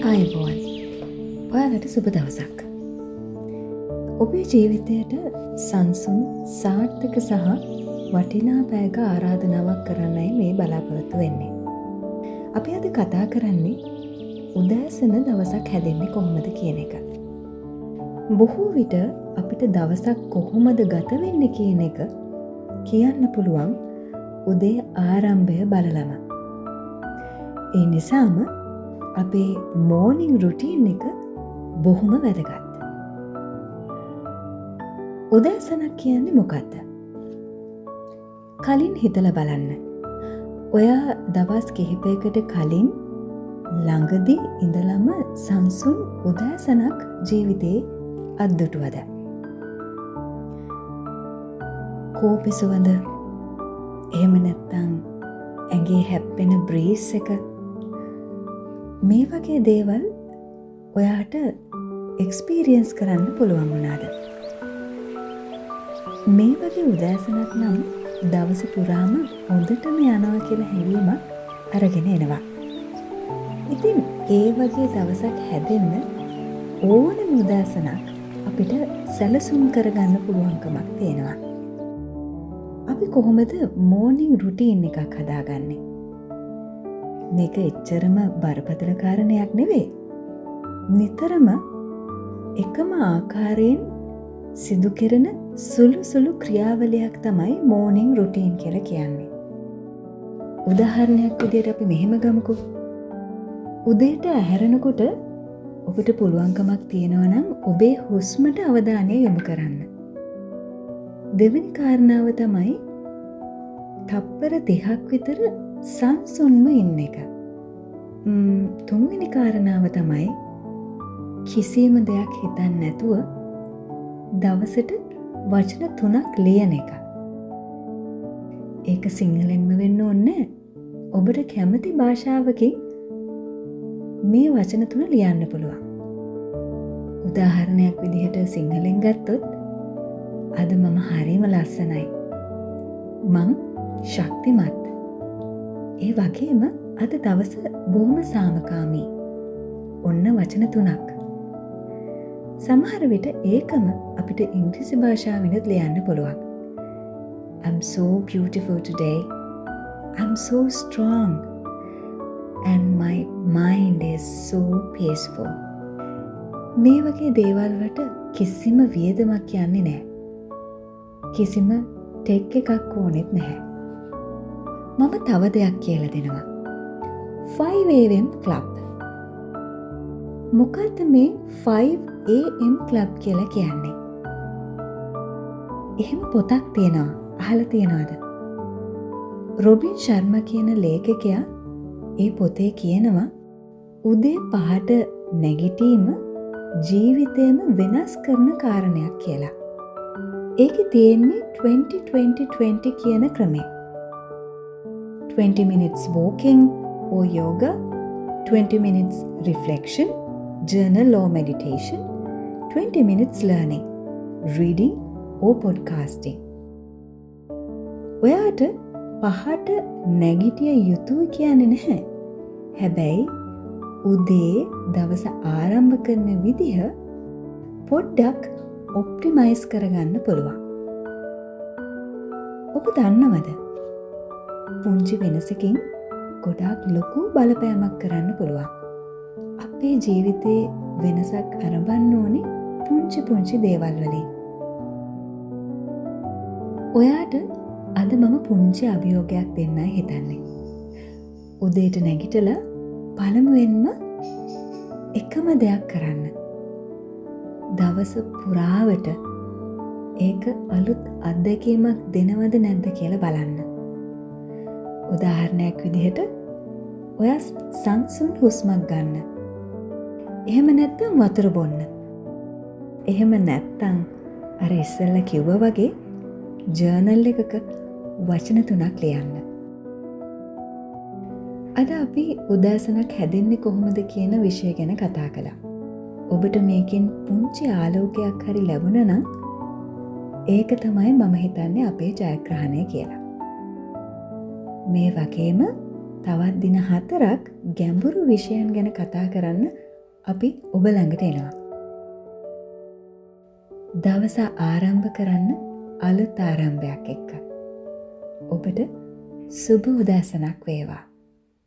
අයිබෝන් ඔයාලට සුබ දවසක්. ඔබේ ජීවිතයට සංසුන් සාර්ථක සහ වටිනා පැයක ආරාධනාවක් කරන්නයි මේ බලාපොරොත්තු වෙන්නේ. අපි අද කතා කරන්නේ උදෑසන දවසක් හැදෙන්නේ කොහොමද කියන එක. බොහෝ විට අපිට දවසක් කොහොමද ගත වෙන්නේ කියන එක කියන්න පුළුවන් උදේ ආරම්භය බලලම. ඒ නිසාම අපේ මෝර්නිං රුටීන් එක බොහොම වැදගත්. උදෑසනක් කියන්නේ මොකක්ද? කලින් හිතලා බලන්න. ඔයා දවස් කිහිපයකට කලින් ළඟදී ඉඳලම සංසුන් උදෑසනක් ජීවිතේ අත්දුටුවද? කෝපි සුවඳ, එහෙම නැත්නම් ඇඟේ හැප්පෙන බ්‍රීස් එක, මේ වගේ දේවල් ඔයාට එක්ස්පීරියන්ස් කරන්න පුළුවන් වුණාද? මේ වගේ උදෑසනක් නම් දවස පුරාම හොඳටම යනවා කියලා හැඟීමක් අරගෙන එනවා. ඉතින් ඒ වගේ දවසක් හැදෙන්න ඕනම උදෑසනක් අපිට සැලසුම් කරගන්න පුළුවන්කමක් තියෙනවා. අපි කොහොමද මෝර්නිං රුටීන් එකක් හදාගන්නේ? මේක එච්චරම බරපතල කාරණයක් නෙවෙයි. නිතරම එකම ආකාරයෙන් සිදු කෙරෙන සුළු ක්‍රියාවලියක් තමයි මෝර්නිං රුටීන් කියලා කියන්නේ. උදාහරණයක් විදිහට අපි මෙහෙම ගමුකෝ. උදේට ඇහැරෙනකොට ඔබට පුළුවන්කමක් තියෙනවා නම් ඔබේ හුස්මට අවධානය යොමු කරන්න. දෙවෙනි කාරණාව තමයි තප්පර 30ක් විතර සංසුන්ම ඉන්න එක. තුන්වෙනි කාරණාව තමයි කිසිම දෙයක් හිතන්න නැතුව දවසට වචන 3ක් ලියන එක. ඒක සිංහලෙන්ම වෙන්න ඕනේ. ඔබට කැමති භාෂාවකින් මේ වචන 3 ලියන්න පුළුවන්. උදාහරණයක් විදිහට සිංහලෙන් ගත්තොත් අද මම හරිම ලස්සනයි. මං ශක්තිමත්. ඒ වගේම අද දවස බොහොම සාමකාමී. ඔන්න වචන 3ක්. සමහර විට ඒකම අපිට ඉංග්‍රීසි භාෂාවෙනුත් ලියන්න පුළුවන්. I'm so beautiful today. I'm so strong. And my mind is so peaceful. මේ වගේ දේවල් වලට කිසිම වියදමක් යන්නේ නැහැ. කිසිම ටෙක් එකක් ඕනෙත් නැහැ. මම තව දෙයක් කියලා දෙනවා. 5am club. මොකද්ද මේ 5am club කියලා කියන්නේ? එහෙම පොතක් තියෙනවා. අහලා තියෙනවද? රොබින් ශර්මා කියන ලේඛකයා ඒ පොතේ කියනවා උදේ 5ට නැගිටීම ජීවිතේම වෙනස් කරන කාරණයක් කියලා. ඒකේ තියෙන්නේ 20-20-20 කියන ක්‍රමය. 20 minutes walking or yoga, 20 minutes reflection, journal or meditation, 20 minutes learning, reading or podcasting. ඔයාට 5ට නැගිටිය යුතුයි කියන්නේ නැහැ. හැබැයි උදේ දවස ආරම්භ කරන විදිහ පොඩ්ඩක් ඔප්ටිමයිස් කරගන්න පුළුවන්. ඔබ දන්නවද? පුංචි වෙනසකින් ගොඩාක් ලොකු බලපෑමක් කරන්න පුළුවන්. අපේ ජීවිතේ වෙනසක් අරඹන්න ඕනේ පුංචි දේවල් වලින්. ඔයාට අද මම පුංචි අභියෝගයක් දෙන්නයි හිතන්නේ. උදේට නැගිටලා පළමුවෙන්ම එකම දෙයක් කරන්න. දවස පුරාවට ඒක අලුත් අත්දැකීමක් දෙනවද නැද්ද කියලා බලන්න. උදාහරණයක් විදිහට ඔයා සංසුන් හුස්මක් ගන්න. එහෙම නැත්නම් වතුර බොන්න. එහෙම නැත්නම් අර ඉස්සෙල්ලා කිව්වා වගේ ජර්නල් එකක වචන 3ක් ලියන්න. අද අපි උදෑසනක් හැදෙන්නේ කොහොමද කියන විෂය ගැන කතා කළා. ඔබට මේකෙන් පුංචි ආලෝකයක් හරි ලැබුණා නම් ඒක තමයි මම හිතන්නේ අපේ ජයග්‍රහණය කියලා. මේ වගේම තවත් දින 4ක් ගැඹුරු විෂයන් ගැන කතා කරන්න අපි ඔබ ළඟට එනවා. දවස ආරම්භ කරන්න අලුත් ආරම්භයක් එක්ක. ඔබට සුබ උදෑසනක් වේවා.